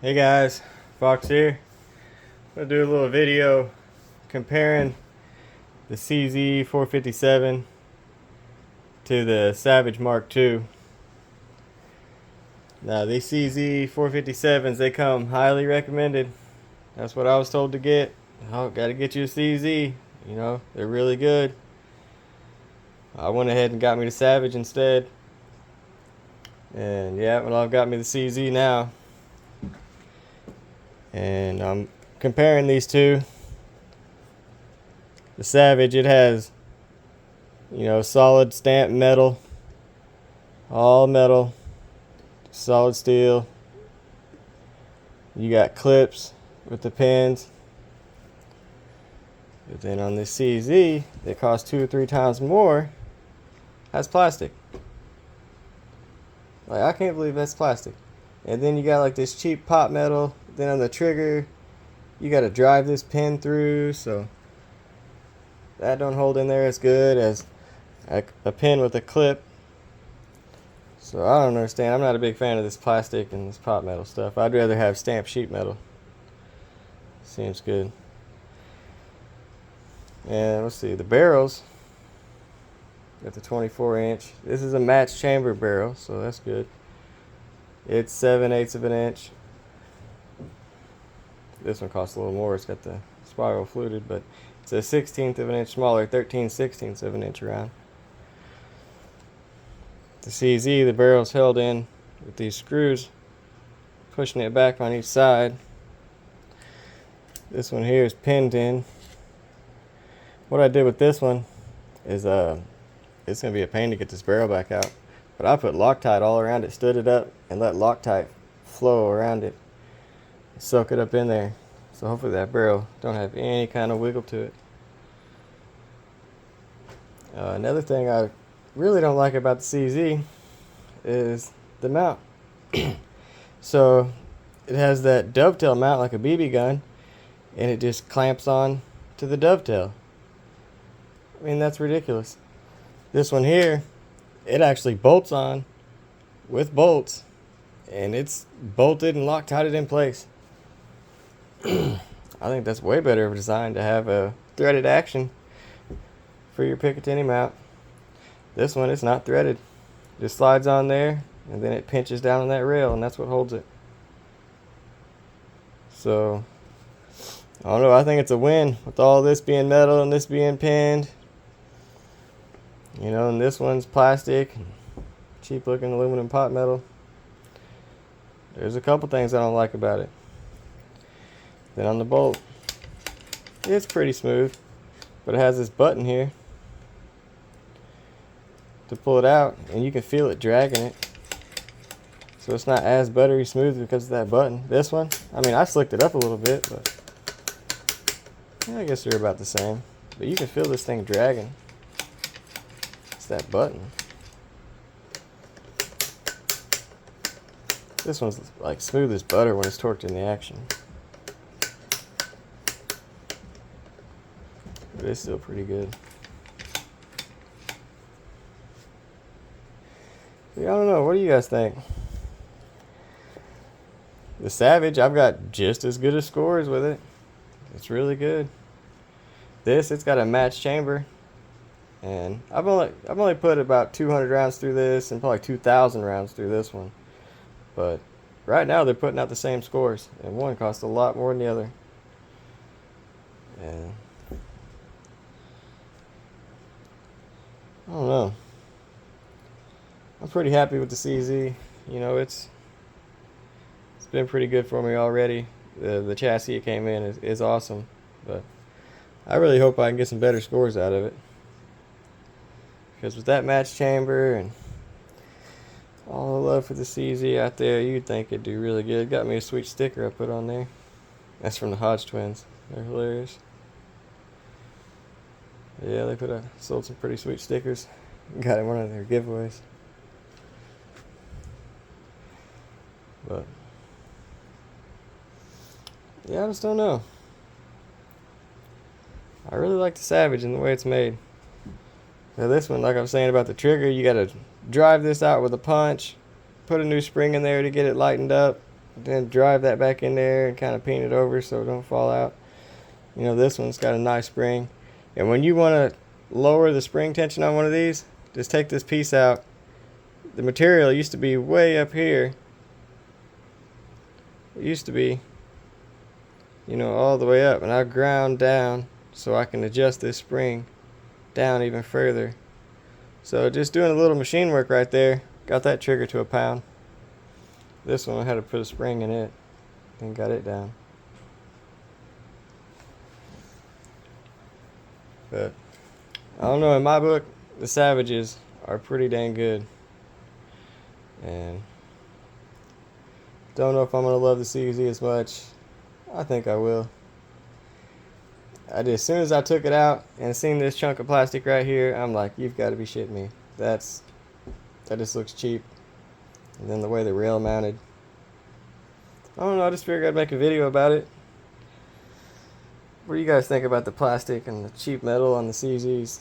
Hey guys, Fox here. I'm gonna do a little video comparing the Cz457 to the Savage Mark II. Now these Cz457s, they come highly recommended. That's what I was told to get. Oh, gotta get you a CZ. You know, they're really good. I went ahead and got me the Savage instead. And yeah, well, I've got me the CZ now. And I'm comparing these two. The Savage, it has, solid stamped metal, all metal, solid steel. You got clips with the pins. But then on this CZ, that costs 2 or 3 times more, has plastic. Like, I can't believe that's plastic. And then you got like this cheap pot metal. Then on the trigger, you got to drive this pin through, so that don't hold in there as good as a pin with a clip. So I don't understand. I'm not a big fan of this plastic and this pot metal stuff. I'd rather have stamped sheet metal. Seems good. And let's see, the barrels. Got the 24-inch. This is a match chamber barrel, so that's good. It's 7/8 of an inch. This one costs a little more. It's got the spiral fluted, but it's a 1/16 of an inch smaller, 13/16 of an inch around. The CZ, the barrel's held in with these screws, pushing it back on each side. This one here is pinned in. What I did with this one is it's gonna be a pain to get this barrel back out, but I put Loctite all around it, stood it up, and let Loctite flow around it, soak it up in there. So hopefully that barrel don't have any kind of wiggle to it. Another thing I really don't like about the CZ is the mount. So it has that dovetail mount like a BB gun, and it just clamps on to the dovetail. I mean, that's ridiculous. This one here, it actually bolts on with bolts, and it's bolted and Loctited in place. I think that's way better of a design to have a threaded action for your Picatinny mount. This one, it's not threaded. Just slides on there, and then it pinches down on that rail, and that's what holds it. So, I don't know, I think it's a win with all this being metal and this being pinned. You know, and this one's plastic, cheap looking aluminum pot metal. There's a couple things I don't like about it. Then on the bolt, it's pretty smooth, but it has this button here to pull it out, and you can feel it dragging it. So it's not as buttery smooth because of that button. This one, I mean, I slicked it up a little bit, but yeah, I guess they're about the same. But you can feel this thing dragging. It's that button. This one's like smooth as butter when it's torqued in the action. But it's still pretty good. I don't know. What do you guys think? The Savage, I've got just as good as scores with it. It's really good. This, it's got a match chamber, and I've only put about 200 rounds through this, and probably 2,000 rounds through this one. But right now they're putting out the same scores, and one costs a lot more than the other. And I don't know. I'm pretty happy with the CZ. You know, it's been pretty good for me already. The chassis it came in is awesome, but I really hope I can get some better scores out of it. Because with that match chamber and all the love for the CZ out there, you'd think it'd do really good. Got me a sweet sticker I put on there. That's from the Hodge twins. They're hilarious. Yeah, they sold some pretty sweet stickers. Got in one of their giveaways. But yeah, I just don't know. I really like the Savage and the way it's made. Now this one, like I was saying about the trigger, you gotta drive this out with a punch, put a new spring in there to get it lightened up. then drive that back in there and kind of paint it over so it don't fall out. You know, this one's got a nice spring. And when you want to lower the spring tension on one of these, just take this piece out. The material used to be way up here. It used to be, you know, all the way up. And I ground down so I can adjust this spring down even further. So just doing a little machine work right there, got that trigger to 1 pound. This one I had to put a spring in it and got it down. But I don't know, in my book, the Savages are pretty dang good. And don't know if I'm going to love the CZ as much. I think I will. As soon as I took it out and seen this chunk of plastic right here, I'm like, you've got to be shitting me. That just looks cheap. And then the way the rail mounted. I don't know, I just figured I'd make a video about it. What do you guys think about the plastic and the cheap metal on the CZs?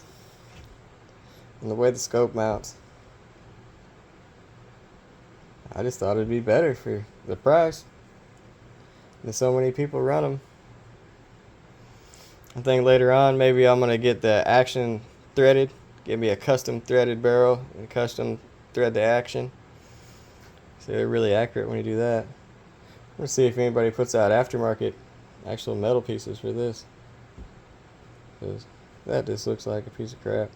And the way the scope mounts? I just thought it'd be better for the price. And so many people run them. I think later on maybe I'm going to get the action threaded. Get me a custom threaded barrel and custom thread the action. So they're really accurate when you do that. Let's see if anybody puts out aftermarket actual metal pieces for this. Because that just looks like a piece of crap.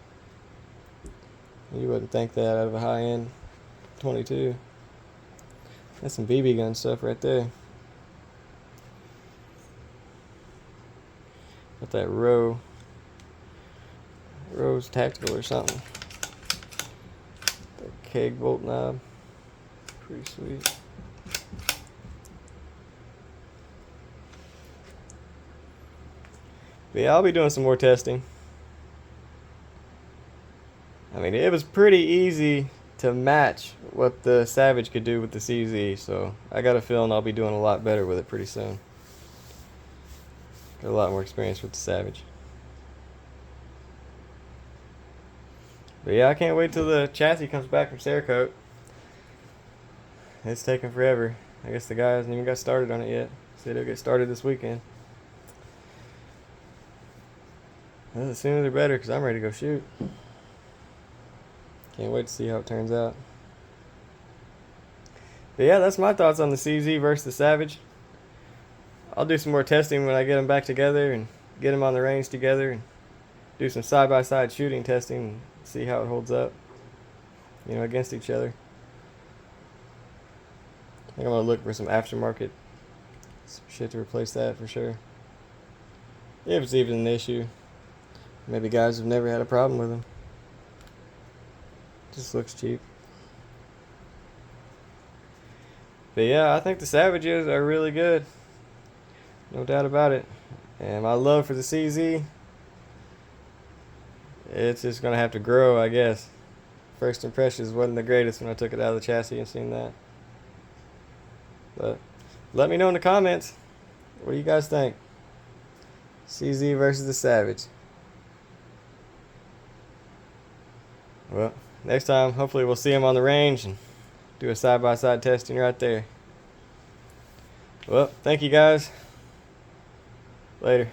You wouldn't think that out of a high-end 22. That's some BB gun stuff right there. Got that Rose Tactical or something. That keg bolt knob. Pretty sweet. But yeah, I'll be doing some more testing. I mean, it was pretty easy to match what the Savage could do with the CZ, so I got a feeling I'll be doing a lot better with it pretty soon. Got a lot more experience with the Savage. But yeah, I can't wait till the chassis comes back from Cerakote. It's taking forever. I guess the guy hasn't even got started on it yet. Said he'll get started this weekend. Well, the sooner the better, because I'm ready to go shoot. Can't wait to see how it turns out. But yeah, that's my thoughts on the CZ versus the Savage. I'll do some more testing when I get them back together and get them on the range together and do some side-by-side shooting testing and see how it holds up, you know, against each other. I think I'm going to look for some aftermarket shit to replace that for sure. If it's even an issue. Maybe guys have never had a problem with them. Just looks cheap. But yeah, I think the Savages are really good. No doubt about it. And my love for the CZ, it's just going to have to grow, I guess. First impressions wasn't the greatest when I took it out of the chassis and seen that. But let me know in the comments. What do you guys think? CZ versus the Savage. Well, next time, hopefully we'll see them on the range and do a side-by-side testing right there. Well, thank you guys. Later.